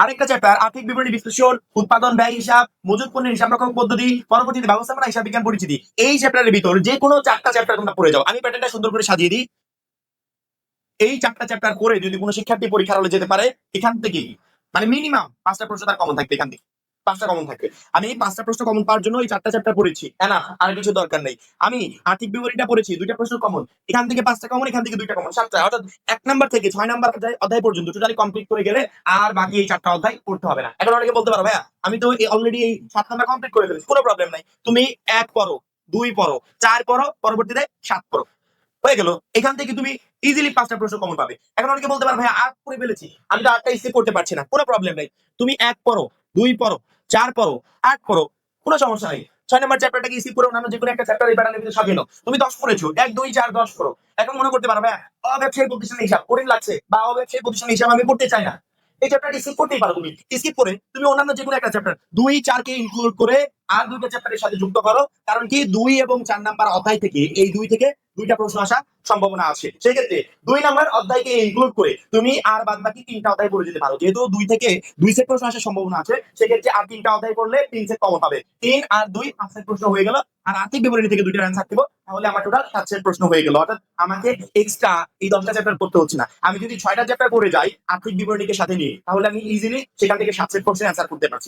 আরেকটা চ্যাপ্টার আর্থিক বিবরণী বিশ্লেষণ, উৎপাদন ব্যয় হিসাব, মজুত পণ্যের হিসাব রক্ষণ পদ্ধতি, পরবর্তীতে ব্যবস্থাপনা হিসাব বিজ্ঞান পরিচিতি। এই চ্যাপ্টারের ভিতর যে কোনো 4টা চ্যাপ্টার তোমরা পড়ে যাও। আমি প্যাটার্নটা সুন্দর করে সাজিয়ে দিই। এই 4টা চ্যাপ্টার করে যদি কোনো শিক্ষার্থী পরীক্ষার হলে যেতে পারে, এখান থেকে মানে মিনিমাম 5টা প্রশ্ন তার কমন থাকবে। এখান থেকে 5টা কমন থাকবে। আমি এই 5টা প্রশ্ন কমন পাওয়ার জন্য এই 4টা চ্যাপ্টার পড়েছি, না আর কিছু দরকার নেই। আমি আর্থিক বিবরণীটা পড়েছি, 2টা প্রশ্ন কমন, এখান থেকে 5টা কমন, এখান থেকে 2টা কমন, 7টা। অর্থাৎ 1 নাম্বার থেকে 6 নাম্বার অধ্যায় পর্যন্ত টোটালি কমপ্লিট করে গেলে আর বাকি এই 4টা অধ্যায় পড়তে হবে না। এখন অনেকে বলতে পারো ভাইয়া আমি তো অলরেডি এই 7 নাম্বার কমপ্লিট করে ফেলেছি। কোনো প্রবলেম নাই, তুমি 1 পড়ো, 2 পড়ো, 4 পড়ো, পরবর্তীতে 7 পড়ো, হয়ে গেল। এখান থেকে তুমি ইজিলি 5টা প্রশ্ন কমন পাবে। এখন অনেকে বলতে পারো ভাই 8 পড়ে ফেলেছি, আমি তো 8টা স্কিপ করতে পারছি না। কোনো প্রবলেম নাই, তুমি 1 পড়ো, 2 পড়ো, 4 পড়ো, 8 পড়ো, কোনো সমস্যা নাই। 6 নম্বর চ্যাপ্টারটাকে স্কিপ করে অন্যান্য যে কোনো একটা চ্যাপ্টার এই প্যাটার্নের ভিতরে সাজিয়ে নাও। তুমি 10 পড়েছো, 1 2 4 10 পড়ো। এখন মনে করতে পারো ভাই অব্যবসায়ী প্রতিষ্ঠানের হিসাব কঠিন লাগছে বা অব্যবসায়ী প্রতিষ্ঠানের হিসাব আমি পড়তে চাই না, এই চ্যাপ্টারটি স্কিপ করতেই পারো। তুমি স্কিপ করে তুমি অন্যান্য যে কোনো একটা চ্যাপ্টার 2 4 কে ইনক্লুড করে আর 2টা চ্যাপ্টারের সাথে যুক্ত করো। কারণ কি 2 এবং 4 নাম্বার অধ্যায় থেকে এই 2 থেকে 2টা প্রশ্ন আসা সম্ভাবনা আছে। সেই ক্ষেত্রে 2 নাম্বার অধ্যায়কে ইনক্লুড করে তুমি আর বাদ বাকি 3টা অধ্যায় পড়ে যেতে পারো। যেহেতু 2 থেকে 2 সেট প্রশ্ন আসার সম্ভাবনা আছে, সেক্ষেত্রে আর 3টা অধ্যায় পড়লে 3 সেট কমন পাবে। 3 আর 2 5 সেট প্রশ্ন হয়ে গেল। আর আর্থিক বিবরণী থেকে 2টার অ্যান্সার দেব, তাহলে আমার টোটাল 7 সেট প্রশ্ন হয়ে গেল। অর্থাৎ আমাকে এক্সট্রা এই 10টা চ্যাপ্টার পড়তে হচ্ছে না। আমি যদি 6টা চ্যাপ্টার পড়ে যাই আর্থিক বিবরণীকে সাথে নিয়ে, তাহলে আমি ইজিলি সেখান থেকে 7 সেট প্রশ্নের অ্যান্সার করতে পারছি।